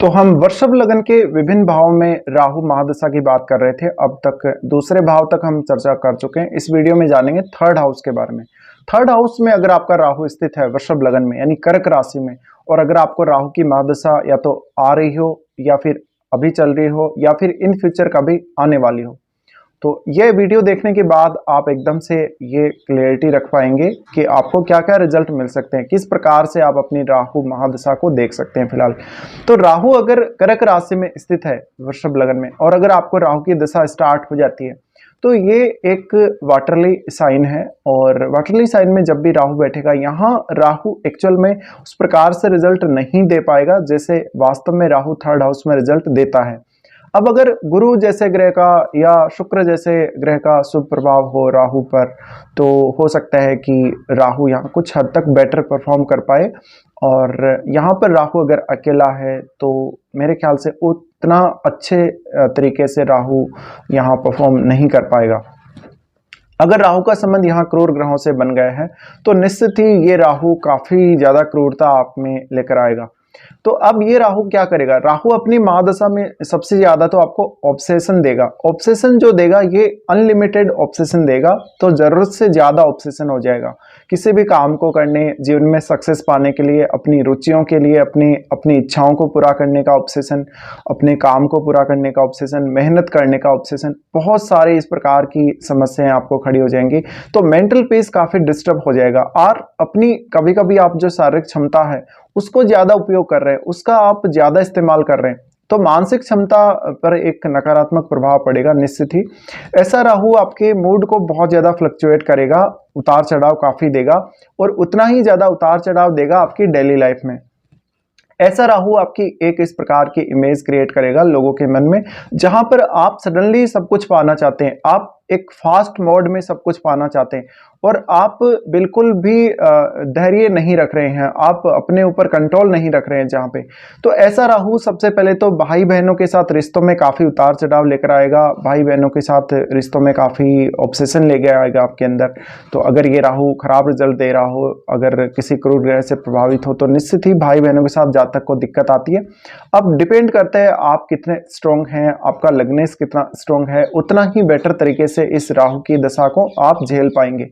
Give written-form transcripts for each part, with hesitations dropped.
तो हम वृषभ लगन के विभिन्न भावों में राहु महादशा की बात कर रहे थे। अब तक दूसरे भाव तक हम चर्चा कर चुके हैं। इस वीडियो में जानेंगे थर्ड हाउस के बारे में। थर्ड हाउस में अगर आपका राहु स्थित है वृषभ लगन में यानी कर्क राशि में, और अगर आपको राहु की महादशा या तो आ रही हो या फिर अभी चल रही हो या फिर इन फ्यूचर कभी आने वाली हो, तो ये वीडियो देखने के बाद आप एकदम से ये क्लियरिटी रख पाएंगे कि आपको क्या क्या रिजल्ट मिल सकते हैं, किस प्रकार से आप अपनी राहु महादशा को देख सकते हैं। फिलहाल तो राहु अगर कर्क राशि में स्थित है वृषभ लगन में, और अगर आपको राहु की दशा स्टार्ट हो जाती है तो ये एक वाटरली साइन है। और वाटरली साइन में जब भी राहु बैठेगा, यहाँ राहु एक्चुअल में उस प्रकार से रिजल्ट नहीं दे पाएगा जैसे वास्तव में राहु थर्ड हाउस में रिजल्ट देता है। अब अगर गुरु जैसे ग्रह का या शुक्र जैसे ग्रह का शुभ प्रभाव हो राहु पर, तो हो सकता है कि राहु यहाँ कुछ हद तक बेटर परफॉर्म कर पाए। और यहाँ पर राहु अगर अकेला है तो मेरे ख्याल से उतना अच्छे तरीके से राहु यहाँ परफॉर्म नहीं कर पाएगा। अगर राहु का संबंध यहाँ क्रूर ग्रहों से बन गया है तो निश्चित ही ये राहु काफी ज्यादा क्रूरता आप में लेकर आएगा। तो अब ये राहु क्या करेगा? राहु अपनी महादशा में सबसे ज्यादा तो आपको ऑब्सेशन देगा। ऑब्सेशन जो देगा ये अनलिमिटेड ऑब्सेशन देगा, तो जरूरत से ज्यादा ऑब्सेशन हो जाएगा किसी भी काम को करने, जीवन में सक्सेस पाने के लिए, अपनी रुचियों के लिए, अपनी इच्छाओं को पूरा करने का ऑब्सेशन, अपने काम को पूरा करने का ऑब्सेशन, मेहनत करने का ऑब्सेशन, बहुत सारे इस प्रकार की समस्याएं आपको खड़ी हो जाएंगी। तो मेंटल पीस काफी डिस्टर्ब हो जाएगा। और अपनी कभी कभी आप जो शारीरिक क्षमता है उसको ज्यादा उपयोग कर रहे हैं, उसका आप ज्यादा इस्तेमाल कर रहे हैं, तो मानसिक क्षमता पर एक नकारात्मक प्रभाव पड़ेगा निश्चित ही। ऐसा राहु आपके मूड को बहुत ज्यादा फ्लक्चुएट करेगा, उतार चढ़ाव काफी देगा, और उतना ही ज्यादा उतार चढ़ाव देगा आपकी डेली लाइफ में। ऐसा राहु आपकी एक इस प्रकार की इमेज क्रिएट करेगा लोगों के मन में, जहां पर आप सडनली सब कुछ पाना चाहते हैं, आप एक फास्ट मोड में सब कुछ पाना चाहते हैं, और आप बिल्कुल भी धैर्य नहीं रख रहे हैं, आप अपने ऊपर कंट्रोल नहीं रख रहे हैं जहां पे। तो ऐसा राहु सबसे पहले तो भाई बहनों के साथ रिश्तों में काफी उतार चढ़ाव लेकर आएगा, भाई बहनों के साथ रिश्तों में काफी ऑब्सेशन लेकर आएगा आपके अंदर। तो अगर ये राहु खराब रिजल्ट दे रहा हो, अगर किसी क्रूर ग्रह से प्रभावित हो, तो निश्चित ही भाई बहनों के साथ जातक को दिक्कत आती है। अब डिपेंड करता है आप कितने स्ट्रोंग हैं, आपका लग्नेस कितना स्ट्रोंग है, उतना ही बेटर तरीके से इस राहु की दशा को आप झेल पाएंगे।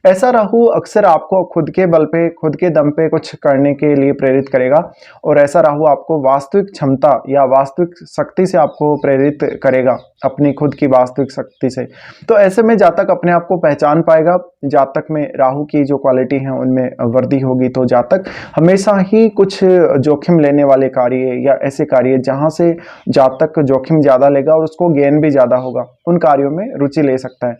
ऐसा राहु अक्सर आपको खुद के बल पे, खुद के दम पे कुछ करने के लिए प्रेरित करेगा, और ऐसा राहु आपको वास्तविक क्षमता या वास्तविक शक्ति से आपको प्रेरित करेगा, अपनी खुद की वास्तविक शक्ति से। तो ऐसे में जातक अपने आप को पहचान पाएगा। जातक में राहु की जो क्वालिटी है उनमें वृद्धि होगी, तो जातक हमेशा ही कुछ जोखिम लेने वाले कार्य या ऐसे कार्य जहां से जातक जोखिम ज्यादा लेगा और उसको गेन भी ज्यादा होगा, उन कार्यों में रुचि ले सकता है।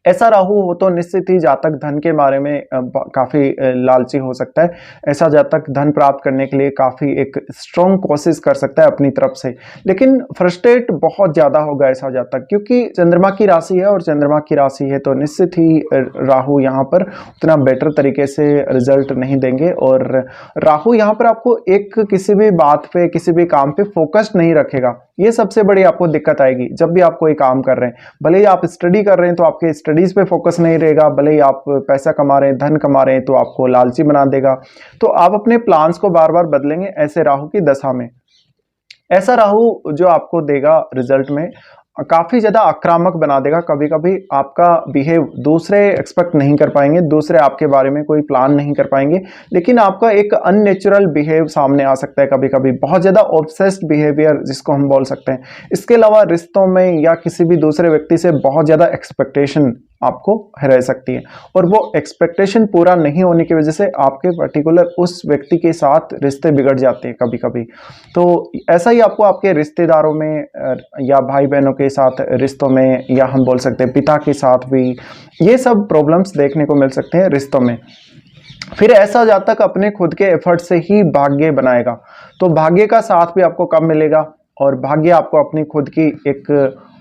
ऐसा राहु हो तो निश्चित ही जातक धन के बारे में काफी लालची हो सकता है। ऐसा जातक धन प्राप्त करने के लिए काफी एक स्ट्रॉन्ग कोशिश कर सकता है अपनी तरफ से, लेकिन फ्रस्ट्रेट बहुत ज्यादा होगा ऐसा जातक, क्योंकि चंद्रमा की राशि है, और चंद्रमा की राशि है तो निश्चित ही राहु यहाँ पर उतना बेटर तरीके से रिजल्ट नहीं देंगे। और राहु यहाँ पर आपको एक किसी भी बात पे, किसी भी काम पे फोकस्ड नहीं रखेगा। ये सबसे बड़ी आपको दिक्कत आएगी जब भी आप कोई काम कर रहे हैं। भले ही आप स्टडी कर रहे हैं तो आपके स्टडीज पे फोकस नहीं रहेगा, भले ही आप पैसा कमा रहे हैं, धन कमा रहे हैं, तो आपको लालची बना देगा। तो आप अपने प्लान्स को बार बार बदलेंगे ऐसे राहु की दशा में। ऐसा राहु जो आपको देगा रिजल्ट में काफी ज्यादा आक्रामक बना देगा। कभी कभी आपका बिहेव दूसरे एक्सपेक्ट नहीं कर पाएंगे, दूसरे आपके बारे में कोई प्लान नहीं कर पाएंगे, लेकिन आपका एक अननेचुरल बिहेव सामने आ सकता है, कभी कभी बहुत ज्यादा ऑब्सेस्ड बिहेवियर जिसको हम बोल सकते हैं। इसके अलावा रिश्तों में या किसी भी दूसरे व्यक्ति से बहुत ज्यादा एक्सपेक्टेशन आपको रह सकती है, और वो एक्सपेक्टेशन पूरा नहीं होने की वजह से आपके पर्टिकुलर उस व्यक्ति के साथ रिश्ते बिगड़ जाते हैं कभी कभी। तो ऐसा ही आपको आपके रिश्तेदारों में या भाई बहनों के साथ रिश्तों में, या हम बोल सकते हैं पिता के साथ भी, ये सब प्रॉब्लम्स देखने को मिल सकते हैं रिश्तों में। फिर ऐसा जातक अपने खुद के एफर्ट से ही भाग्य बनाएगा, तो भाग्य का साथ भी आपको कब मिलेगा? और भाग्य आपको अपनी खुद की एक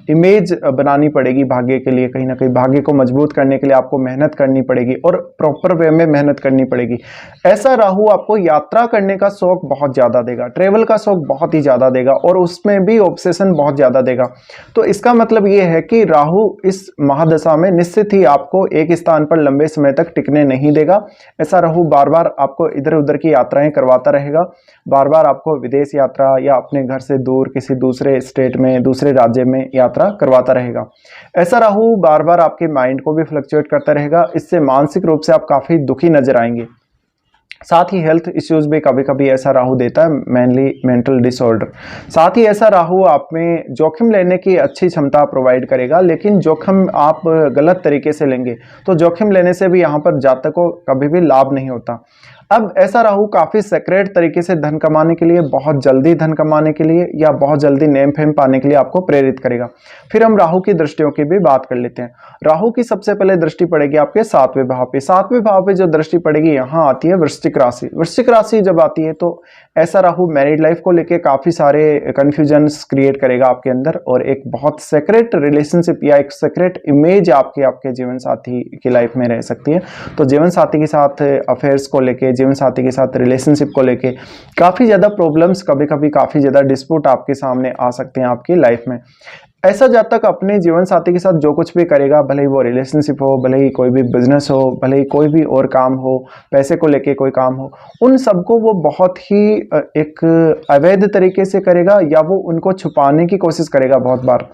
इमेज बनानी पड़ेगी भाग्य के लिए, कहीं ना कहीं भाग्य को मजबूत करने के लिए आपको मेहनत करनी पड़ेगी और प्रॉपर वे में मेहनत करनी पड़ेगी। ऐसा राहु आपको यात्रा करने का शौक बहुत ज़्यादा देगा, ट्रेवल का शौक बहुत ही ज़्यादा देगा और उसमें भी ऑब्सेशन बहुत ज़्यादा देगा। तो इसका मतलब ये है कि राहु इस महादशा में निश्चित ही आपको एक स्थान पर लंबे समय तक टिकने नहीं देगा। ऐसा राहु बार बार आपको इधर उधर की यात्राएं करवाता रहेगा, बार बार आपको विदेश यात्रा या अपने घर से दूर किसी दूसरे स्टेट में, दूसरे राज्य में यात्रा करवाता रहेगा। ऐसा राहु बार बार आपके माइंड को भी फ्लक्चुएट करता रहेगा, इससे मानसिक रूप से आप काफ़ी दुखी नजर आएंगे। साथ ही हेल्थ इश्यूज भी कभी कभी ऐसा राहु देता है, मेनली मेंटल डिसऑर्डर। साथ ही ऐसा राहु आप में जोखिम लेने की अच्छी क्षमता प्रोवाइड करेगा, लेकिन जोखिम आप गलत तरीके से लेंगे तो जोखिम लेने से भी यहाँ पर जातक को कभी भी लाभ नहीं होता। अब ऐसा राहु काफ़ी सेक्रेट तरीके से धन कमाने के लिए, बहुत जल्दी धन कमाने के लिए या बहुत जल्दी नेम फेम पाने के लिए आपको प्रेरित करेगा। फिर हम राहु की दृष्टियों की भी बात कर लेते हैं। राहु की सबसे पहले दृष्टि पड़ेगी आपके 7वें भाव पे। 7वें भाव पे जो दृष्टि पड़ेगी यहाँ आती है वृश्चिक राशि। वृश्चिक राशि जब आती है तो ऐसा राहु मैरिड लाइफ को लेके काफ़ी सारे कन्फ्यूजन्स क्रिएट करेगा आपके अंदर और एक बहुत सेक्रेट रिलेशनशिप या एक सेक्रेट इमेज आपके जीवन साथी की लाइफ में रह सकती है। तो जीवन साथी के साथ अफेयर्स को लेके, जीवन साथी के साथ रिलेशनशिप को लेके काफ़ी ज़्यादा प्रॉब्लम्स, कभी कभी काफ़ी ज़्यादा डिस्प्यूट आपके सामने आ सकते हैं आपकी लाइफ में। ऐसा जातक अपने जीवन साथी के साथ जो कुछ भी करेगा, भले ही वो रिलेशनशिप हो, भले ही कोई भी बिजनेस हो, भले ही कोई भी और काम हो, पैसे को लेके कोई काम हो, उन सबको वो बहुत ही एक अवैध तरीके से करेगा या वो उनको छुपाने की कोशिश करेगा, बहुत बार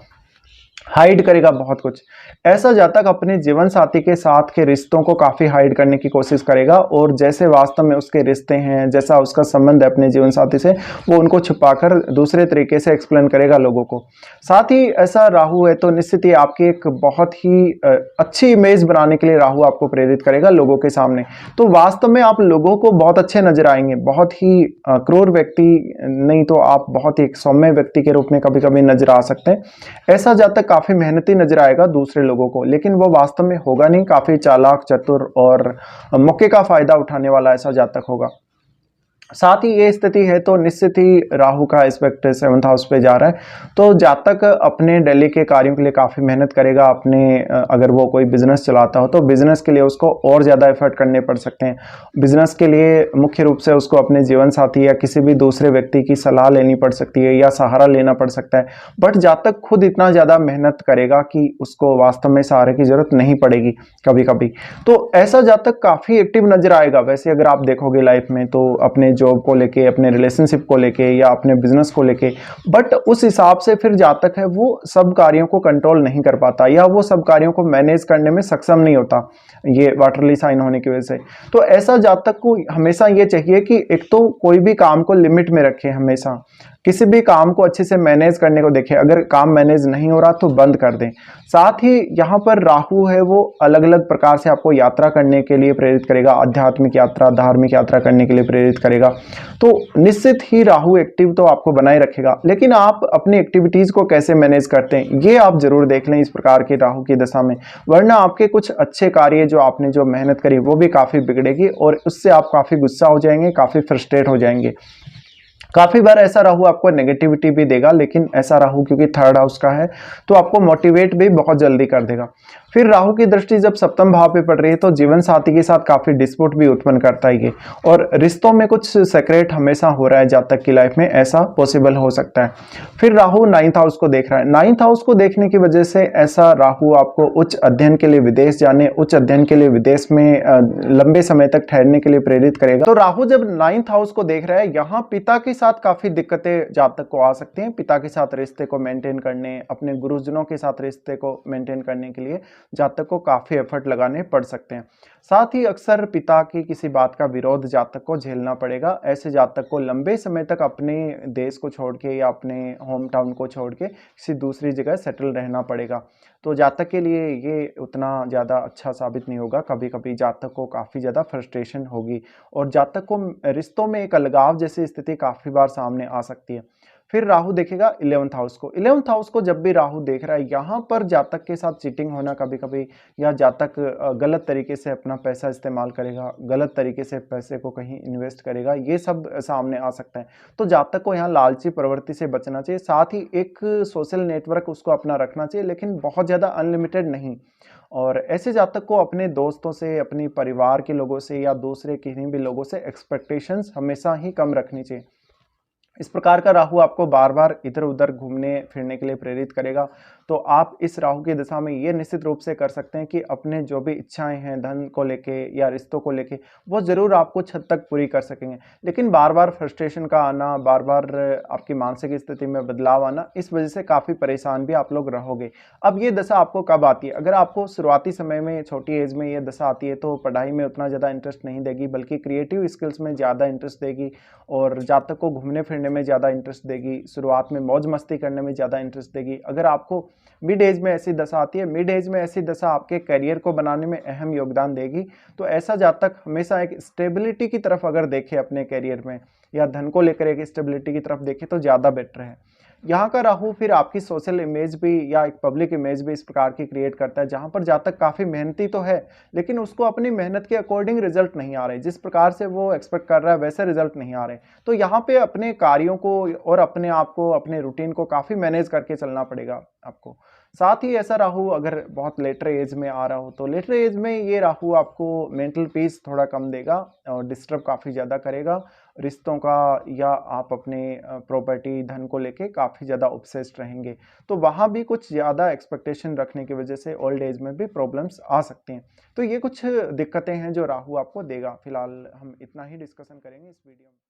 हाइड करेगा बहुत कुछ। ऐसा जातक अपने जीवन साथी के साथ के रिश्तों को काफ़ी हाइड करने की कोशिश करेगा और जैसे वास्तव में उसके रिश्ते हैं, जैसा उसका संबंध है अपने जीवन साथी से, वो उनको छुपाकर दूसरे तरीके से एक्सप्लेन करेगा लोगों को। साथ ही ऐसा राहु है तो निश्चित ही आपकी एक बहुत ही अच्छी इमेज बनाने के लिए राहु आपको प्रेरित करेगा लोगों के सामने। तो वास्तव में आप लोगों को बहुत अच्छे नजर आएंगे, बहुत ही क्रूर व्यक्ति नहीं तो आप बहुत ही एक सौम्य व्यक्ति के रूप में कभी कभी नजर आ सकते हैं। ऐसा जातक काफी मेहनती नजर आएगा दूसरे लोगों को, लेकिन वो वास्तव में होगा नहीं, काफी चालाक, चतुर और मौके का फायदा उठाने वाला ऐसा जातक होगा। साथ ही ये स्थिति है तो निश्चित ही राहु का एस्पेक्ट 7th हाउस पे जा रहा है, तो जातक अपने डेली के कार्यों के लिए काफ़ी मेहनत करेगा। अपने अगर वो कोई बिजनेस चलाता हो तो बिजनेस के लिए उसको और ज़्यादा एफर्ट करने पड़ सकते हैं। बिजनेस के लिए मुख्य रूप से उसको अपने जीवन साथी या किसी भी दूसरे व्यक्ति की सलाह लेनी पड़ सकती है या सहारा लेना पड़ सकता है, बट जातक खुद इतना ज़्यादा मेहनत करेगा कि उसको वास्तव में सहारे की जरूरत नहीं पड़ेगी कभी कभी। तो ऐसा जातक काफ़ी एक्टिव नजर आएगा। वैसे अगर आप देखोगे लाइफ में तो अपने जॉब को लेके, अपने रिलेशनशिप को लेके या अपने बिजनेस को लेके, बट उस हिसाब से फिर जातक है वो सब कार्यों को कंट्रोल नहीं कर पाता या वो सब कार्यों को मैनेज करने में सक्षम नहीं होता, ये वाटरली साइन होने की वजह से। तो ऐसा जातक को हमेशा ये चाहिए कि एक तो कोई भी काम को लिमिट में रखे, हमेशा किसी भी काम को अच्छे से मैनेज करने को देखें। अगर काम मैनेज नहीं हो रहा तो बंद कर दें। साथ ही यहाँ पर राहु है वो अलग अलग प्रकार से आपको यात्रा करने के लिए प्रेरित करेगा, आध्यात्मिक यात्रा, धार्मिक यात्रा करने के लिए प्रेरित करेगा। तो निश्चित ही राहु एक्टिव तो आपको बनाए रखेगा, लेकिन आप अपनी एक्टिविटीज को कैसे मैनेज करते हैं ये आप जरूर देख लें इस प्रकार के राहु की दशा में, वरना आपके कुछ अच्छे कार्य जो आपने जो मेहनत करी वो भी काफी बिगड़ेगी और उससे आप काफी गुस्सा हो जाएंगे, काफी फ्रस्ट्रेट हो जाएंगे। काफी बार ऐसा राहु आपको नेगेटिविटी भी देगा, लेकिन ऐसा राहु क्योंकि 3rd हाउस का है तो आपको मोटिवेट भी बहुत जल्दी कर देगा। फिर राहु की दृष्टि जब 7वें भाव पे पड़ रही है तो जीवन साथी के साथ काफी डिस्प्यूट भी उत्पन्न करता है ये, और रिश्तों में कुछ सेक्रेट हमेशा हो रहा है जातक की लाइफ में, ऐसा पॉसिबल हो सकता है। फिर राहु 9th हाउस को देख रहा है। 9th हाउस को देखने की वजह से ऐसा राहु आपको उच्च अध्ययन के लिए विदेश जाने, उच्च अध्ययन के लिए विदेश में लंबे समय तक ठहरने के लिए प्रेरित करेगा। तो राहु जब 9th हाउस को देख रहा है, यहाँ पिता के साथ काफी दिक्कतें जातक को आ सकती हैं। पिता के साथ रिश्ते को मेंटेन करने, अपने गुरुजनों के साथ रिश्ते को मेंटेन करने के लिए जातक को काफी एफर्ट लगाने पड़ सकते हैं। साथ ही अक्सर पिता की किसी बात का विरोध जातक को झेलना पड़ेगा। ऐसे जातक को लंबे समय तक अपने देश को छोड़ के या अपने होम टाउन को छोड़ के किसी दूसरी जगह सेटल रहना पड़ेगा। तो जातक के लिए ये उतना ज़्यादा अच्छा साबित नहीं होगा। कभी कभी जातक को काफ़ी ज़्यादा फ्रस्ट्रेशन होगी और जातक को रिश्तों में एक अलगाव जैसी स्थिति काफ़ी बार सामने आ सकती है। फिर राहु देखेगा 11th हाउस को। 11th हाउस को जब भी राहु देख रहा है, यहाँ पर जातक के साथ चीटिंग होना कभी-कभी, या जातक गलत तरीके से अपना पैसा इस्तेमाल करेगा, गलत तरीके से पैसे को कहीं इन्वेस्ट करेगा, ये सब सामने आ सकता है। तो जातक को यहाँ लालची प्रवृत्ति से बचना चाहिए। साथ ही एक सोशल नेटवर्क उसको अपना रखना चाहिए, लेकिन बहुत ज़्यादा अनलिमिटेड नहीं। और ऐसे जातक को अपने दोस्तों से, अपनी परिवार के लोगों से या दूसरे किन्हीं भी लोगों से एक्सपेक्टेशंस हमेशा ही कम रखनी चाहिए। इस प्रकार का राहु आपको बार बार इधर उधर घूमने फिरने के लिए प्रेरित करेगा। तो आप इस राहु की दशा में ये निश्चित रूप से कर सकते हैं कि अपने जो भी इच्छाएं हैं धन को लेके या रिश्तों को लेके, वो जरूर आप कुछ हद तक पूरी कर सकेंगे। लेकिन बार बार फ्रस्ट्रेशन का आना, बार बार आपकी मानसिक स्थिति में बदलाव आना, इस वजह से काफी परेशान भी आप लोग रहोगे। अब ये दशा आपको कब आती है? अगर आपको शुरुआती समय में, छोटी एज में ये दशा आती है, तो पढ़ाई में उतना ज्यादा इंटरेस्ट नहीं देगी, बल्कि क्रिएटिव स्किल्स में ज्यादा इंटरेस्ट देगी, और जातक को घूमने फिरने में ज़्यादा इंटरेस्ट देगी, शुरुआत में मौज मस्ती करने में ज़्यादा इंटरेस्ट देगी। अगर आपको मिड एज में ऐसी दशा आती है, मिड एज में ऐसी दशा आपके करियर को बनाने में अहम योगदान देगी। तो ऐसा जातक हमेशा एक स्टेबिलिटी की तरफ अगर देखे अपने करियर में, या धन को लेकर एक स्टेबिलिटी की तरफ देखे, तो ज़्यादा बेटर है। यहाँ का राहु फिर आपकी सोशल इमेज भी या एक पब्लिक इमेज भी इस प्रकार की क्रिएट करता है, जहाँ पर जातक काफ़ी मेहनती तो है, लेकिन उसको अपनी मेहनत के अकॉर्डिंग रिजल्ट नहीं आ रहे, जिस प्रकार से वो एक्सपेक्ट कर रहा है वैसे रिजल्ट नहीं आ रहे। तो यहाँ पे अपने कार्यों को और अपने आप को, अपने रूटीन को काफ़ी मैनेज करके चलना पड़ेगा आपको। साथ ही ऐसा राहु अगर बहुत लेटर एज में आ रहा हो, तो लेटर एज में ये राहु आपको मेंटल पीस थोड़ा कम देगा और डिस्टर्ब काफ़ी ज़्यादा करेगा रिश्तों का, या आप अपने प्रॉपर्टी धन को लेके काफ़ी ज़्यादा ऑब्सेस्ड रहेंगे। तो वहाँ भी कुछ ज़्यादा एक्सपेक्टेशन रखने की वजह से ओल्ड एज में भी प्रॉब्लम्स आ सकती हैं। तो ये कुछ दिक्कतें हैं जो राहु आपको देगा। फिलहाल हम इतना ही डिस्कशन करेंगे इस वीडियो में।